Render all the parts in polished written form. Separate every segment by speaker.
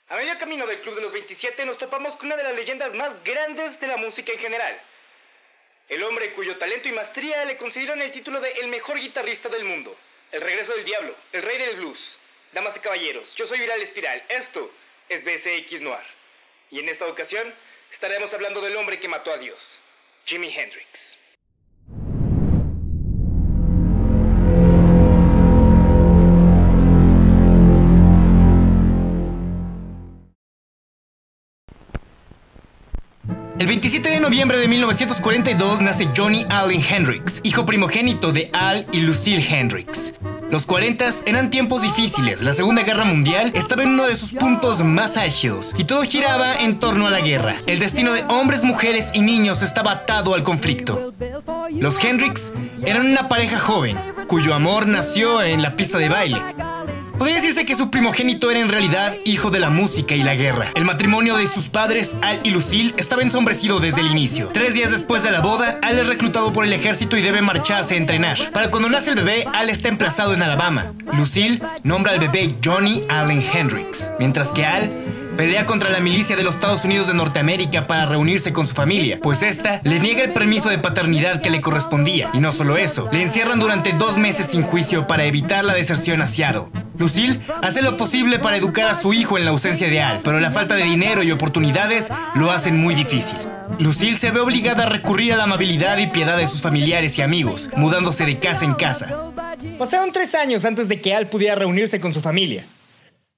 Speaker 1: A medio camino del Club de los 27 nos topamos con una de las leyendas más grandes de la música en general. El hombre cuyo talento y maestría le concedieron el título de el mejor guitarrista del mundo. El regreso del diablo, el rey del blues. Damas y caballeros, yo soy Viral Espiral, esto es BSX Noir. Y en esta ocasión estaremos hablando del hombre que mató a Dios, Jimi Hendrix. El 27 de noviembre de 1942 nace Johnny Allen Hendrix, hijo primogénito de Al y Lucille Hendrix. Los 40s eran tiempos difíciles, la Segunda Guerra Mundial estaba en uno de sus puntos más álgidos y todo giraba en torno a la guerra. El destino de hombres, mujeres y niños estaba atado al conflicto. Los Hendrix eran una pareja joven, cuyo amor nació en la pista de baile. Podría decirse que su primogénito era en realidad hijo de la música y la guerra. El matrimonio de sus padres, Al y Lucille, estaba ensombrecido desde el inicio. 3 días después de la boda, Al es reclutado por el ejército y debe marcharse a entrenar. Para cuando nace el bebé, Al está emplazado en Alabama. Lucille nombra al bebé Johnny Allen Hendrix, mientras que Al pelea contra la milicia de los Estados Unidos de Norteamérica para reunirse con su familia, pues esta le niega el permiso de paternidad que le correspondía. Y no solo eso, le encierran durante 2 meses sin juicio para evitar la deserción a Seattle. Lucille hace lo posible para educar a su hijo en la ausencia de Al, pero la falta de dinero y oportunidades lo hacen muy difícil. Lucille se ve obligada a recurrir a la amabilidad y piedad de sus familiares y amigos, mudándose de casa en casa. Pasaron 3 años antes de que Al pudiera reunirse con su familia.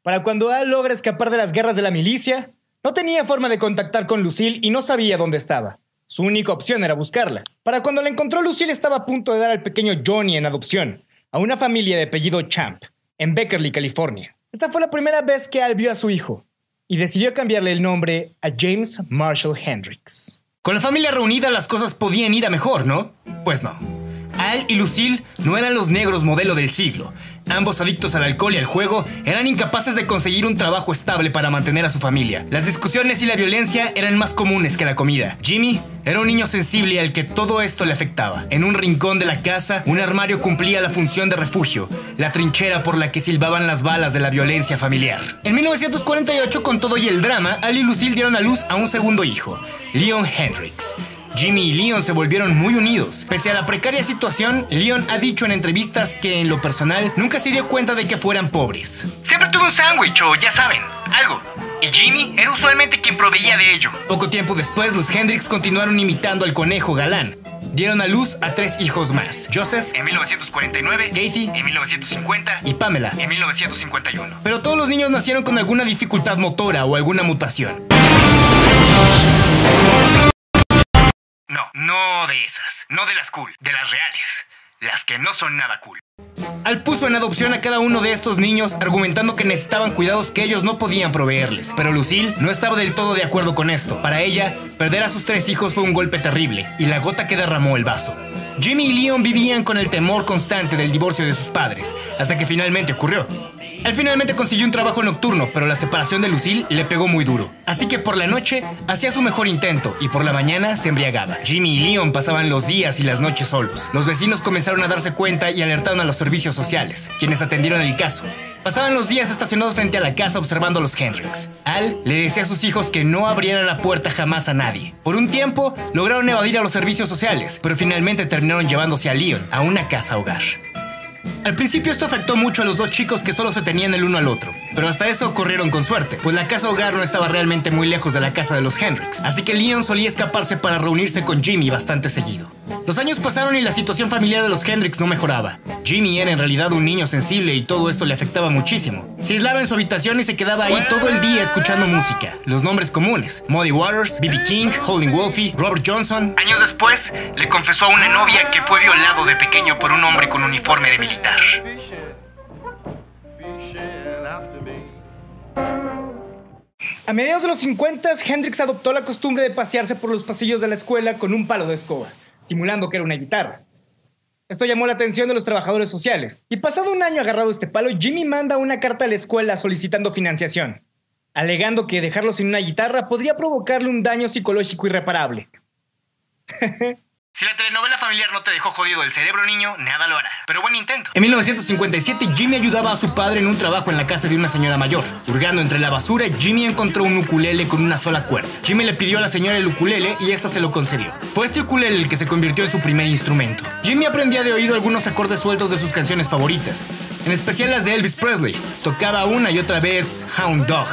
Speaker 1: Para cuando Al logra escapar de las garras de la milicia, no tenía forma de contactar con Lucille y no sabía dónde estaba. Su única opción era buscarla. Para cuando la encontró, Lucille estaba a punto de dar al pequeño Johnny en adopción a una familia de apellido Champ, en Beckerly, California. Esta fue la primera vez que Al vio a su hijo y decidió cambiarle el nombre a James Marshall Hendrix. Con la familia reunida las cosas podían ir a mejor, ¿no? Pues no. Al y Lucille no eran los negros modelo del siglo. Ambos adictos al alcohol y al juego, eran incapaces de conseguir un trabajo estable para mantener a su familia. Las discusiones y la violencia eran más comunes que la comida. Jimmy era un niño sensible al que todo esto le afectaba. En un rincón de la casa, un armario cumplía la función de refugio, la trinchera por la que silbaban las balas de la violencia familiar. En 1948, con todo y el drama, Al y Lucille dieron a luz a un segundo hijo, Leon Hendrix. Jimmy y Leon se volvieron muy unidos. Pese a la precaria situación, Leon ha dicho en entrevistas que, en lo personal, nunca se dio cuenta de que fueran pobres. Siempre tuve un sándwich o, ya saben, algo. Y Jimmy era usualmente quien proveía de ello. Poco tiempo después, los Hendrix continuaron imitando al conejo galán. Dieron a luz a 3 hijos más: Joseph en 1949, Kathy en 1950 y Pamela en 1951. Pero todos los niños nacieron con alguna dificultad motora o alguna mutación. No de esas, no de las cool, de las reales, las que no son nada cool. Al puso en adopción a cada uno de estos niños, argumentando que necesitaban cuidados que ellos no podían proveerles. Pero Lucille no estaba del todo de acuerdo con esto. Para ella, perder a sus 3 hijos fue un golpe terrible y la gota que derramó el vaso. Jimmy y Leon vivían con el temor constante del divorcio de sus padres, hasta que finalmente ocurrió. Él finalmente consiguió un trabajo nocturno, pero la separación de Lucille le pegó muy duro. Así que por la noche hacía su mejor intento y por la mañana se embriagaba. Jimmy y Leon pasaban los días y las noches solos. Los vecinos comenzaron a darse cuenta y alertaron a los servicios sociales, quienes atendieron el caso. Pasaban los días estacionados frente a la casa observando a los Hendrix. Al le decía a sus hijos que no abrieran la puerta jamás a nadie. Por un tiempo lograron evadir a los servicios sociales, pero finalmente terminaron llevándose a Leon a una casa hogar. Al principio esto afectó mucho a los 2 chicos que solo se tenían el uno al otro, pero hasta eso corrieron con suerte, pues la casa hogar no estaba realmente muy lejos de la casa de los Hendrix, así que Leon solía escaparse para reunirse con Jimmy bastante seguido. Los años pasaron y la situación familiar de los Hendrix no mejoraba. Jimmy era en realidad un niño sensible y todo esto le afectaba muchísimo. Se aislaba en su habitación y se quedaba ahí todo el día escuchando música. Los nombres comunes: Muddy Waters, B.B. King, Howlin' Wolfie, Robert Johnson. Años después, le confesó a una novia que fue violado de pequeño por un hombre con uniforme de militar. A mediados de los 50, Hendrix adoptó la costumbre de pasearse por los pasillos de la escuela con un palo de escoba, simulando que era una guitarra. Esto llamó la atención de los trabajadores sociales, y pasado un año agarrado este palo, Jimmy manda una carta a la escuela solicitando financiación, alegando que dejarlo sin una guitarra podría provocarle un daño psicológico irreparable. Si la telenovela familiar no te dejó jodido el cerebro, niño, nada lo hará. Pero buen intento. En 1957, Jimmy ayudaba a su padre en un trabajo en la casa de una señora mayor. Hurgando entre la basura, Jimmy encontró un ukulele con una sola cuerda. Jimmy le pidió a la señora el ukulele y esta se lo concedió. Fue este ukulele el que se convirtió en su primer instrumento. Jimmy aprendía de oído algunos acordes sueltos de sus canciones favoritas, en especial las de Elvis Presley. Tocaba una y otra vez Hound Dog.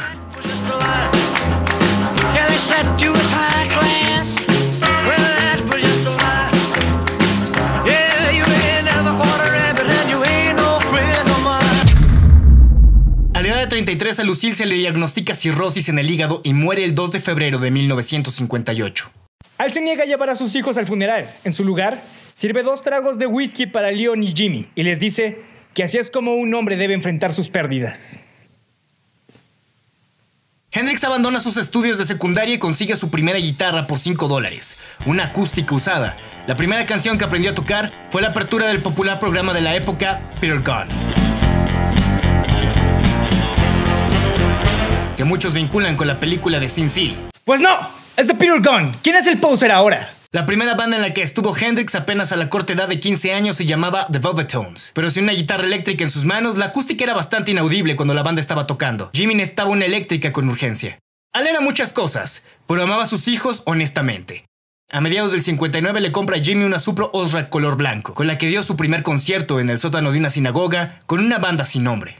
Speaker 1: A la edad de 33, a Lucille se le diagnostica cirrosis en el hígado y muere el 2 de febrero de 1958.
Speaker 2: Al se niega a llevar a sus hijos al funeral. En su lugar, sirve 2 tragos de whisky para Leon y Jimmy y les dice que así es como un hombre debe enfrentar sus pérdidas.
Speaker 1: Hendrix abandona sus estudios de secundaria y consigue su primera guitarra por $5, una acústica usada. La primera canción que aprendió a tocar fue la apertura del popular programa de la época, Peter Gunn, que muchos vinculan con la película de Sin City.
Speaker 2: Pues no, es de Peter Gunn. ¿Quién es el poser ahora?
Speaker 1: La primera banda en la que estuvo Hendrix apenas a la corta edad de 15 años se llamaba The Velvetones, pero sin una guitarra eléctrica en sus manos, la acústica era bastante inaudible cuando la banda estaba tocando. Jimmy necesitaba una eléctrica con urgencia. Al era muchas cosas, pero amaba a sus hijos honestamente. A mediados del 59 le compra a Jimmy una Supro Osrak color blanco, con la que dio su primer concierto en el sótano de una sinagoga con una banda sin nombre.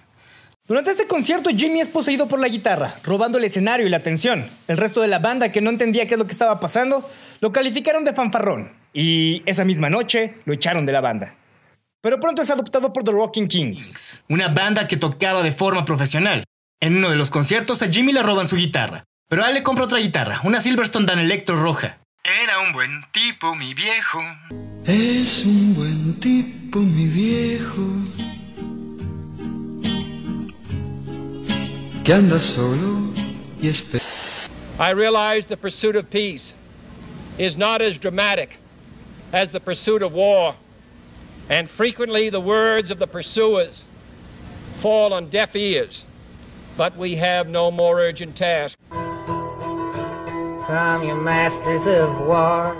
Speaker 2: Durante este concierto, Jimmy es poseído por la guitarra, robando el escenario y la atención. El resto de la banda, que no entendía qué es lo que estaba pasando, lo calificaron de fanfarrón. Y esa misma noche, lo echaron de la banda. Pero pronto es adoptado por The Rocking Kings,
Speaker 1: una banda que tocaba de forma profesional. En uno de los conciertos a Jimmy le roban su guitarra, pero a él le compra otra guitarra, una Silverstone Dan Electro roja. Era un buen tipo, mi viejo.
Speaker 3: Es un buen tipo, mi viejo, que anda solo y espera.
Speaker 4: I realize the pursuit of peace is not as dramatic as the pursuit of war, and frequently the words of the pursuers fall on deaf ears, but we have no more urgent task.
Speaker 5: From your masters of war,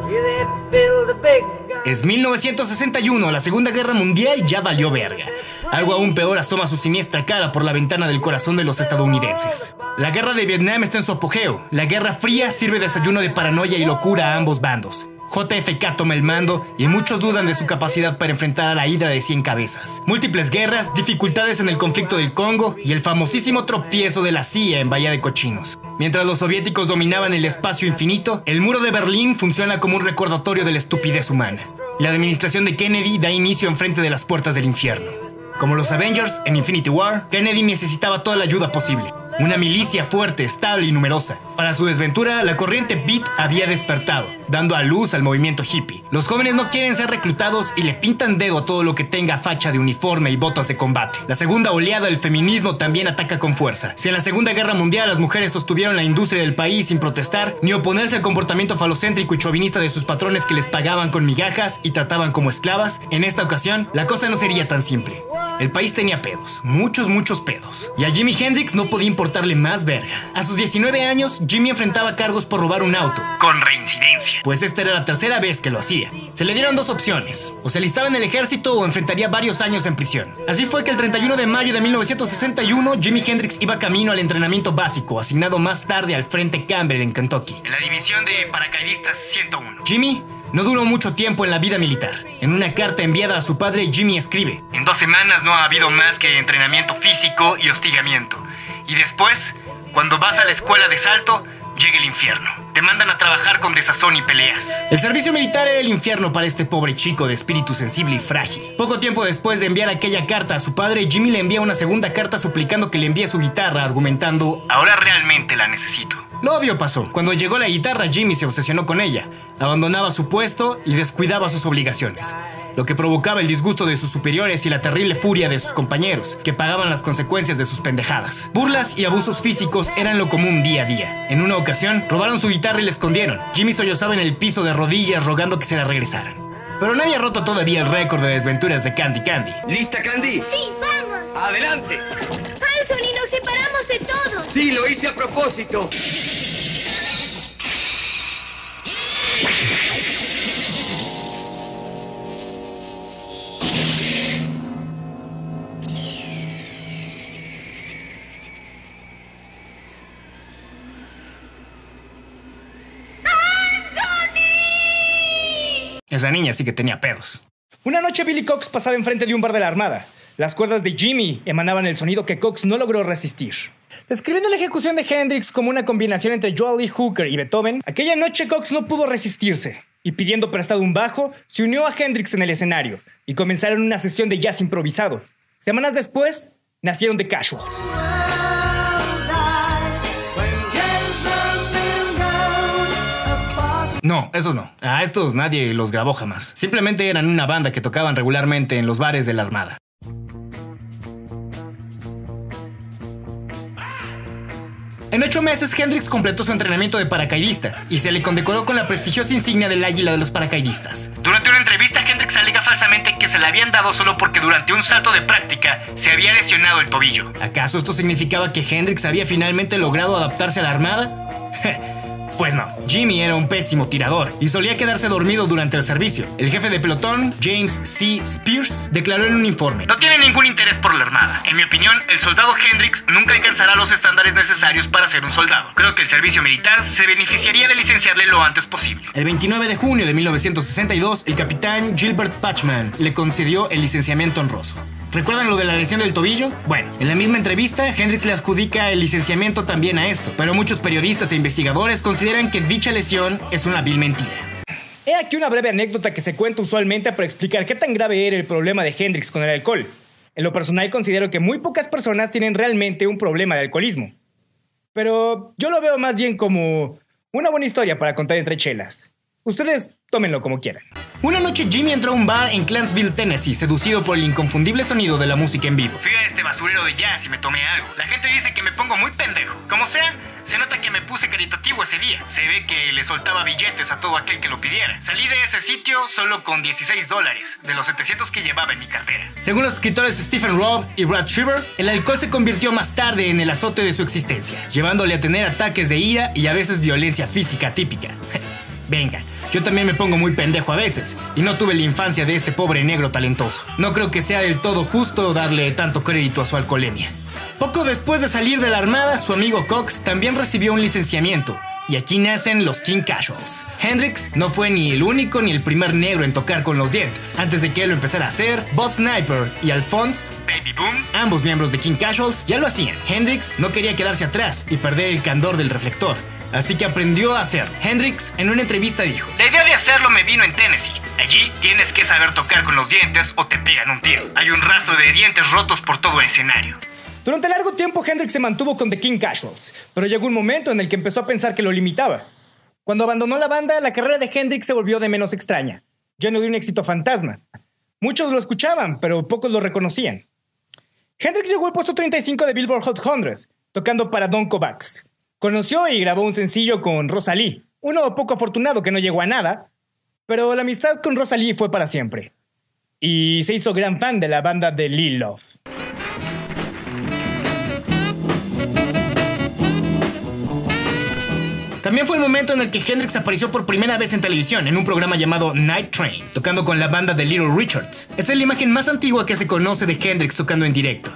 Speaker 5: you that build a big gun.
Speaker 1: Es 1961, la Segunda Guerra Mundial ya valió verga. Algo aún peor asoma su siniestra cara por la ventana del corazón de los estadounidenses. La guerra de Vietnam está en su apogeo. La Guerra Fría sirve de desayuno de paranoia y locura a ambos bandos. JFK toma el mando y muchos dudan de su capacidad para enfrentar a la hidra de 100 cabezas. Múltiples guerras, dificultades en el conflicto del Congo y el famosísimo tropiezo de la CIA en Bahía de Cochinos. Mientras los soviéticos dominaban el espacio infinito, el muro de Berlín funciona como un recordatorio de la estupidez humana. La administración de Kennedy da inicio enfrente de las puertas del infierno. Como los Avengers en Infinity War, Kennedy necesitaba toda la ayuda posible. Una milicia fuerte, estable y numerosa. Para su desventura, la corriente beat había despertado, dando a luz al movimiento hippie. Los jóvenes no quieren ser reclutados y le pintan dedo a todo lo que tenga facha de uniforme y botas de combate. La segunda oleada del feminismo también ataca con fuerza. Si en la Segunda Guerra Mundial las mujeres sostuvieron la industria del país sin protestar, ni oponerse al comportamiento falocéntrico y chauvinista de sus patrones que les pagaban con migajas y trataban como esclavas, en esta ocasión, la cosa no sería tan simple. El país tenía pedos, muchos pedos. Y a Jimi Hendrix no podía importarle más verga. A sus 19 años, Jimmy enfrentaba cargos por robar un auto, con reincidencia, pues esta era la tercera vez que lo hacía. Se le dieron 2 opciones: o se alistaba en el ejército o enfrentaría varios años en prisión. Así fue que el 31 de mayo de 1961, Jimi Hendrix iba camino al entrenamiento básico, asignado más tarde al Frente Campbell en Kentucky, en la división de paracaidistas 101. Jimmy no duró mucho tiempo en la vida militar. En una carta enviada a su padre, Jimmy escribe: en 2 semanas no ha habido más que entrenamiento físico y hostigamiento. Y después, cuando vas a la escuela de salto, llega el infierno. Te mandan a trabajar con desazón y peleas. El servicio militar era el infierno para este pobre chico de espíritu sensible y frágil. Poco tiempo después de enviar aquella carta a su padre, Jimmy le envía una segunda carta suplicando que le envíe su guitarra, argumentando: ahora realmente la necesito. Lo obvio pasó. Cuando llegó la guitarra, Jimmy se obsesionó con ella. Abandonaba su puesto y descuidaba sus obligaciones, lo que provocaba el disgusto de sus superiores y la terrible furia de sus compañeros, que pagaban las consecuencias de sus pendejadas. Burlas y abusos físicos eran lo común día a día. En una ocasión, robaron su guitarra y la escondieron. Jimmy sollozaba en el piso de rodillas rogando que se la regresaran. Pero nadie ha roto todavía el récord de desventuras de Candy Candy.
Speaker 6: ¿Lista, Candy?
Speaker 7: Sí, vamos.
Speaker 6: ¡Adelante!
Speaker 7: Anthony, nos separamos de todos.
Speaker 6: Sí, lo hice a propósito.
Speaker 1: esa niña sí que tenía pedos.
Speaker 2: Una noche Billy Cox pasaba enfrente de un bar de la Armada. Las cuerdas de Jimmy emanaban el sonido que Cox no logró resistir. Describiendo la ejecución de Hendrix como una combinación entre Joel Lee Hooker y Beethoven, aquella noche Cox no pudo resistirse y pidiendo prestado un bajo, se unió a Hendrix en el escenario y comenzaron una sesión de jazz improvisado. Semanas después, nacieron The Casuals.
Speaker 1: No, esos no. A estos nadie los grabó jamás. Simplemente eran una banda que tocaban regularmente en los bares de la Armada. En 8 meses, Hendrix completó su entrenamiento de paracaidista y se le condecoró con la prestigiosa insignia del águila de los paracaidistas. Durante una entrevista, Hendrix alega falsamente que se la habían dado solo porque durante un salto de práctica se había lesionado el tobillo. ¿Acaso esto significaba que Hendrix había finalmente logrado adaptarse a la Armada? Pues no, Jimmy era un pésimo tirador y solía quedarse dormido durante el servicio. El jefe de pelotón, James C. Spears, declaró en un informe: no tiene ningún interés por la Armada. En mi opinión, el soldado Hendrix nunca alcanzará los estándares necesarios para ser un soldado. Creo que el servicio militar se beneficiaría de licenciarle lo antes posible. El 29 de junio de 1962, el capitán Gilbert Patchman le concedió el licenciamiento honroso. ¿Recuerdan lo de la lesión del tobillo? Bueno, en la misma entrevista, Hendrix le adjudica el licenciamiento también a esto, pero muchos periodistas e investigadores consideran que dicha lesión es una vil mentira.
Speaker 2: He aquí una breve anécdota que se cuenta usualmente para explicar qué tan grave era el problema de Hendrix con el alcohol. En lo personal considero que muy pocas personas tienen realmente un problema de alcoholismo. Pero yo lo veo más bien como una buena historia para contar entre chelas. Ustedes tómenlo como quieran.
Speaker 1: Una noche Jimmy entró a un bar en Clarksville, Tennessee, seducido por el inconfundible sonido de la música en vivo. Fui a este basurero de jazz y me tomé algo. La gente dice que me pongo muy pendejo. Como sea, se nota que me puse caritativo ese día. Se ve que le soltaba billetes a todo aquel que lo pidiera. Salí de ese sitio solo con $16, de los 700 que llevaba en mi cartera. Según los escritores Stephen Robb y Brad Schreiber, el alcohol se convirtió más tarde en el azote de su existencia, llevándole a tener ataques de ira y a veces violencia física típica. Venga, yo también me pongo muy pendejo a veces, y no tuve la infancia de este pobre negro talentoso. No creo que sea del todo justo darle tanto crédito a su alcoholemia. Poco después de salir de la Armada, su amigo Cox también recibió un licenciamiento, y aquí nacen los King Casuals. Hendrix no fue ni el único ni el primer negro en tocar con los dientes. Antes de que él lo empezara a hacer, Bud Sniper y Alphonse Baby Boom, ambos miembros de King Casuals, ya lo hacían. Hendrix no quería quedarse atrás y perder el candor del reflector, así que aprendió a hacer. Hendrix en una entrevista dijo: la idea de hacerlo me vino en Tennessee. Allí tienes que saber tocar con los dientes o te pegan un tiro. Hay un rastro de dientes rotos por todo el escenario.
Speaker 2: Durante largo tiempo Hendrix se mantuvo con The King Casuals, pero llegó un momento en el que empezó a pensar que lo limitaba. Cuando abandonó la banda, la carrera de Hendrix se volvió de menos extraña, lleno de un éxito fantasma. Muchos lo escuchaban, pero pocos lo reconocían. Hendrix llegó al puesto 35 de Billboard Hot 100, tocando para Don Kovacs. Conoció y grabó un sencillo con Rosalie, uno poco afortunado que no llegó a nada, pero la amistad con Rosalie fue para siempre. Y se hizo gran fan de la banda de Lil Love.
Speaker 1: También fue el momento en el que Hendrix apareció por primera vez en televisión en un programa llamado Night Train, tocando con la banda de Little Richards. Esa es la imagen más antigua que se conoce de Hendrix tocando en directo.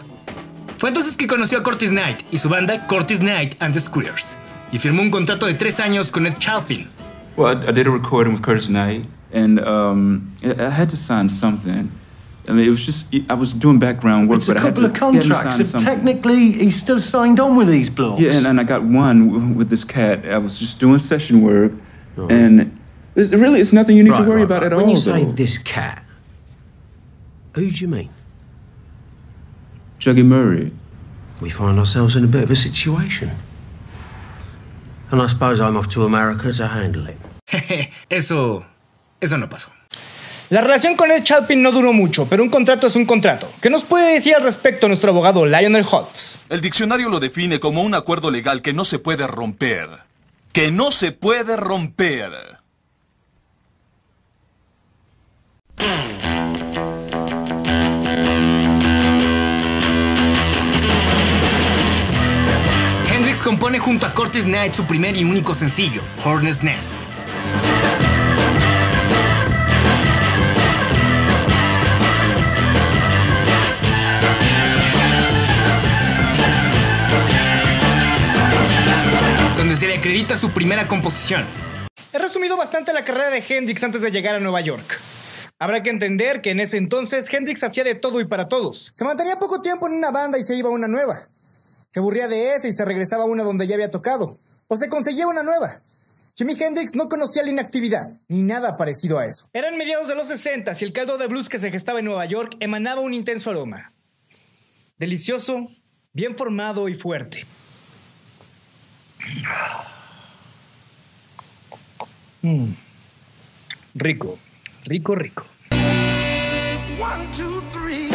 Speaker 1: Fue entonces que conoció a Curtis Knight y su banda Curtis Knight and the Squares, y firmó un contrato de 3 años con Ed Chalpin.
Speaker 6: Well, I did a recording with Curtis Knight, and I had to sign something. I mean, it was just, I was doing background work,
Speaker 3: it's a couple of contracts. If technically, he's still signed on with these blokes.
Speaker 6: Yeah, and I got one with this cat. I was just doing session work, and it's nothing you need to worry about at all.
Speaker 3: When you say this cat, who do you mean?
Speaker 6: Juggy Murray.
Speaker 3: We find ourselves in a bit of a situation. And I suppose I'm off to America to handle it.
Speaker 1: Eso no pasó.
Speaker 2: La relación con Ed Chalpin no duró mucho, pero un contrato es un contrato. ¿Qué nos puede decir al respecto nuestro abogado Lionel Hutz?
Speaker 8: El diccionario lo define como un acuerdo legal que no se puede romper. ¡Que no se puede romper!
Speaker 1: Hendrix compone junto a Curtis Knight su primer y único sencillo, Hornet's Nest. Donde se le acredita su primera composición.
Speaker 2: He resumido bastante la carrera de Hendrix antes de llegar a Nueva York. Habrá que entender que en ese entonces Hendrix hacía de todo y para todos. Se mantenía poco tiempo en una banda y se iba a una nueva. Se aburría de esa y se regresaba a una donde ya había tocado. O se conseguía una nueva. Jimi Hendrix no conocía la inactividad, ni nada parecido a eso. Eran mediados de los 60 y el caldo de blues que se gestaba en Nueva York emanaba un intenso aroma. Delicioso, bien formado y fuerte. Rico, rico, rico.
Speaker 9: 1, 2, 3.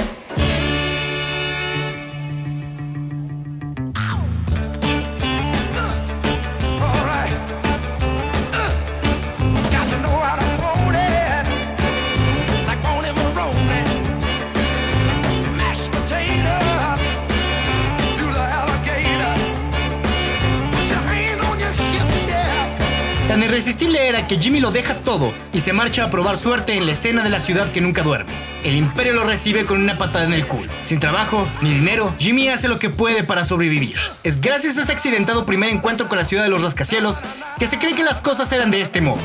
Speaker 1: Tan irresistible era que Jimmy lo deja todo y se marcha a probar suerte en la escena de la ciudad que nunca duerme. El imperio lo recibe con una patada en el culo. Sin trabajo ni dinero, Jimmy hace lo que puede para sobrevivir. Es gracias a ese accidentado primer encuentro con la ciudad de los rascacielos que se cree que las cosas eran de este modo.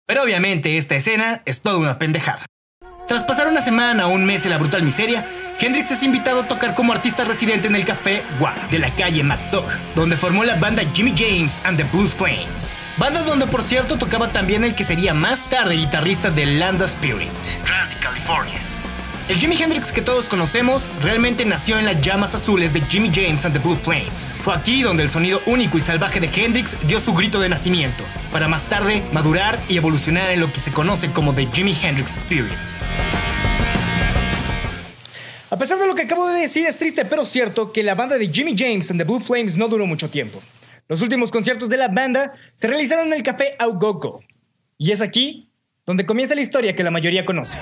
Speaker 1: Pero obviamente esta escena es toda una pendejada. Tras pasar una semana o un mes en la brutal miseria, Hendrix es invitado a tocar como artista residente en el café Wah de la calle MacDough, donde formó la banda Jimmy James and the Blues Flames. Banda donde por cierto tocaba también el que sería más tarde guitarrista de Land of Spirit, Randy California. El Jimi Hendrix que todos conocemos realmente nació en las llamas azules de Jimmy James and the Blue Flames. Fue aquí donde el sonido único y salvaje de Hendrix dio su grito de nacimiento, para más tarde madurar y evolucionar en lo que se conoce como The Jimi Hendrix Experience.
Speaker 2: A pesar de lo que acabo de decir, es triste pero cierto que la banda de Jimmy James and the Blue Flames no duró mucho tiempo. Los últimos conciertos de la banda se realizaron en el café Au Go Go. Y es aquí donde comienza la historia que la mayoría conoce.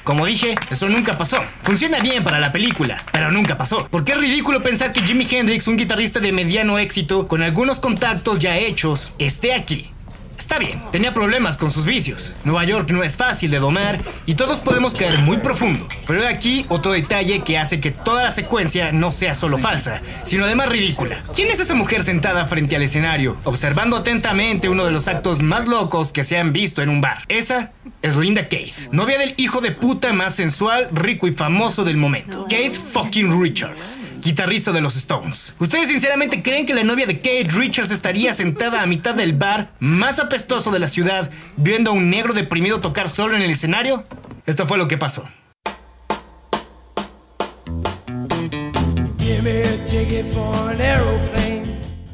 Speaker 1: Como dije, eso nunca pasó. Funciona bien para la película, pero nunca pasó. Porque es ridículo pensar que Jimi Hendrix, un guitarrista de mediano éxito, con algunos contactos ya hechos, esté aquí. Está bien, tenía problemas con sus vicios. Nueva York no es fácil de domar y todos podemos caer muy profundo. Pero hay aquí otro detalle que hace que toda la secuencia no sea solo falsa, sino además ridícula. ¿Quién es esa mujer sentada frente al escenario, observando atentamente uno de los actos más locos que se han visto en un bar? Esa es Linda Keith, novia del hijo de puta más sensual, rico y famoso del momento, Keith fucking Richards, guitarrista de los Stones. ¿Ustedes sinceramente creen que la novia de Keith Richards estaría sentada a mitad del bar más apestoso de la ciudad viendo a un negro deprimido tocar solo en el escenario? Esto fue lo que pasó.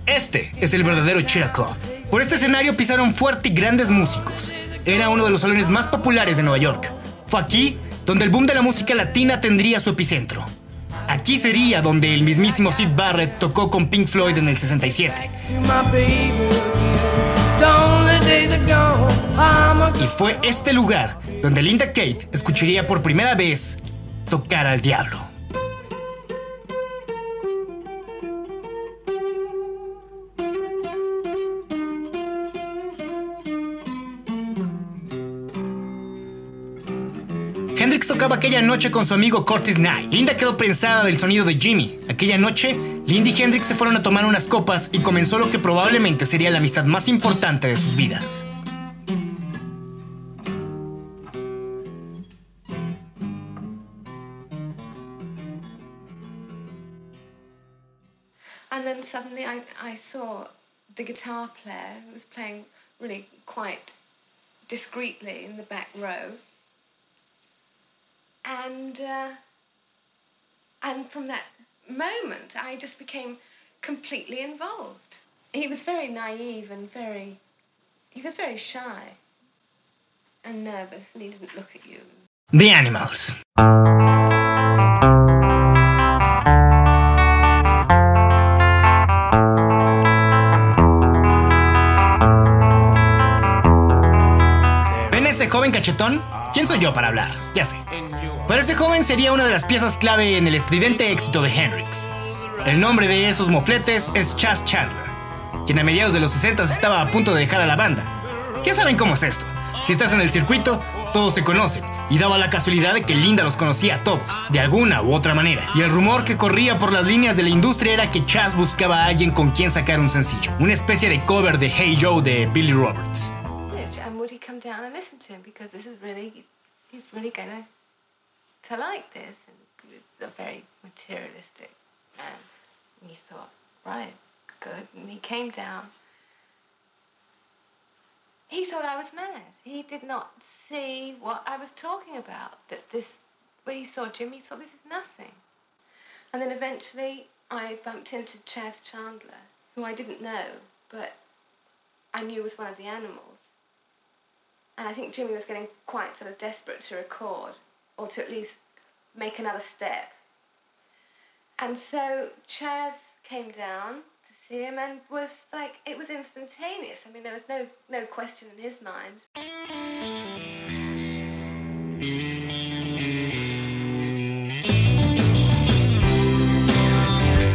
Speaker 1: Este es el verdadero Cheetah Club. Por este escenario pisaron fuerte y grandes músicos. Era uno de los salones más populares de Nueva York. Fue aquí donde el boom de la música latina tendría su epicentro. Aquí sería donde el mismísimo Syd Barrett tocó con Pink Floyd en el 67. Y fue este lugar donde Linda Keith escucharía por primera vez tocar al diablo. Hendrix tocaba aquella noche con su amigo Curtis Knight. Linda quedó prensada del sonido de Jimmy. Aquella noche, Linda y Hendrix se fueron a tomar unas copas y comenzó lo que probablemente sería la amistad más importante de sus vidas.
Speaker 10: And then suddenly I saw the guitar player who was playing really quite discreetly in the back row. And And from that moment, I just became completely involved. He was very naive and he was very shy and nervous, and he didn't look at you.
Speaker 1: The Animals. ¿Ven ese joven cachetón? ¿Quién soy yo para hablar? Ya sé. Pero ese joven sería una de las piezas clave en el estridente éxito de Hendrix. El nombre de esos mofletes es Chas Chandler, quien a mediados de los 60 estaba a punto de dejar a la banda. Ya saben cómo es esto. Si estás en el circuito, todos se conocen, y daba la casualidad de que Linda los conocía a todos, de alguna u otra manera. Y el rumor que corría por las líneas de la industria era que Chas buscaba a alguien con quien sacar un sencillo, una especie de cover de Hey Joe de Billy Roberts.
Speaker 10: And would he come down and listen to him, because this is really, he's really going to like this, and he's a very materialistic man. And he thought, right, good, and he came down. He thought I was mad. He did not see what I was talking about. That this, when he saw Jimmy, he thought this is nothing. And then eventually I bumped into Chas Chandler, who I didn't know, but I knew was one of the Animals. And I think Jimmy was getting quite sort of desperate to record, or to at least make another step. And so Chas came down to see him and was like, it was instantaneous. I mean, there was no question in his mind.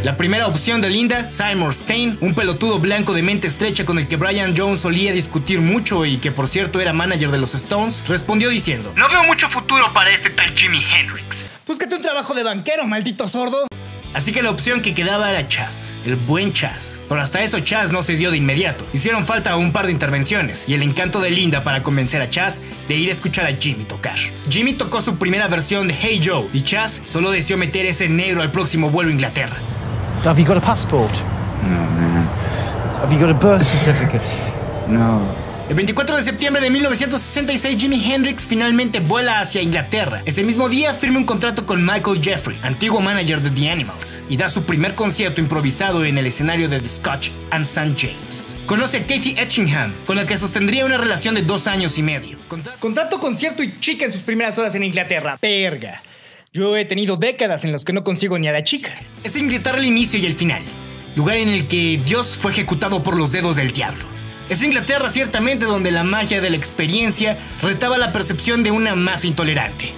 Speaker 1: La primera opción de Linda, Seymour Stein, un pelotudo blanco de mente estrecha con el que Brian Jones solía discutir mucho y que por cierto era manager de los Stones, respondió diciendo: "No veo mucho futuro para este tal Jimi Hendrix.
Speaker 2: Búscate un trabajo de banquero, maldito sordo".
Speaker 1: Así que la opción que quedaba era Chas, el buen Chas. Pero hasta eso Chas no se dio de inmediato. Hicieron falta un par de intervenciones y el encanto de Linda para convencer a Chas de ir a escuchar a Jimmy tocar. Jimmy tocó su primera versión de Hey Joe y Chas solo deseó meter ese negro al próximo vuelo a Inglaterra.
Speaker 11: Have you got a passport?
Speaker 6: No, man.
Speaker 11: Have you got a birth certificate?
Speaker 6: No.
Speaker 1: El 24 de septiembre de 1966, Jimi Hendrix finalmente vuela hacia Inglaterra. Ese mismo día firma un contrato con Michael Jeffrey, antiguo manager de The Animals, y da su primer concierto improvisado en el escenario de The Scotch and St. James. Conoce a Katie Etchingham, con la que sostendría una relación de 2 años y medio.
Speaker 2: Contrato, concierto y chica en sus primeras horas en Inglaterra. Perga. Yo he tenido décadas en las que no consigo ni a la chica.
Speaker 1: Es Inglaterra el inicio y el final, lugar en el que Dios fue ejecutado por los dedos del diablo. Es Inglaterra ciertamente donde la magia de la experiencia retaba la percepción de una masa intolerante.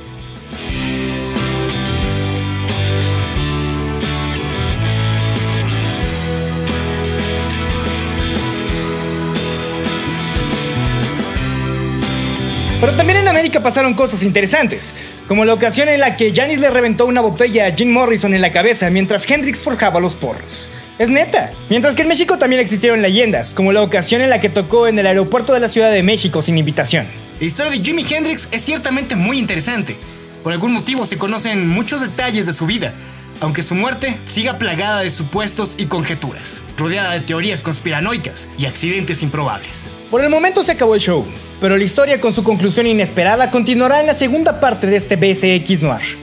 Speaker 2: Pero también en América pasaron cosas interesantes, como la ocasión en la que Janis le reventó una botella a Jim Morrison en la cabeza mientras Hendrix forjaba los porros. Es neta. Mientras que en México también existieron leyendas, como la ocasión en la que tocó en el aeropuerto de la Ciudad de México sin invitación.
Speaker 1: La historia de Jimi Hendrix es ciertamente muy interesante. Por algún motivo se conocen muchos detalles de su vida, aunque su muerte siga plagada de supuestos y conjeturas, rodeada de teorías conspiranoicas y accidentes improbables.
Speaker 2: Por el momento se acabó el show, pero la historia con su conclusión inesperada continuará en la segunda parte de este BSX Noir.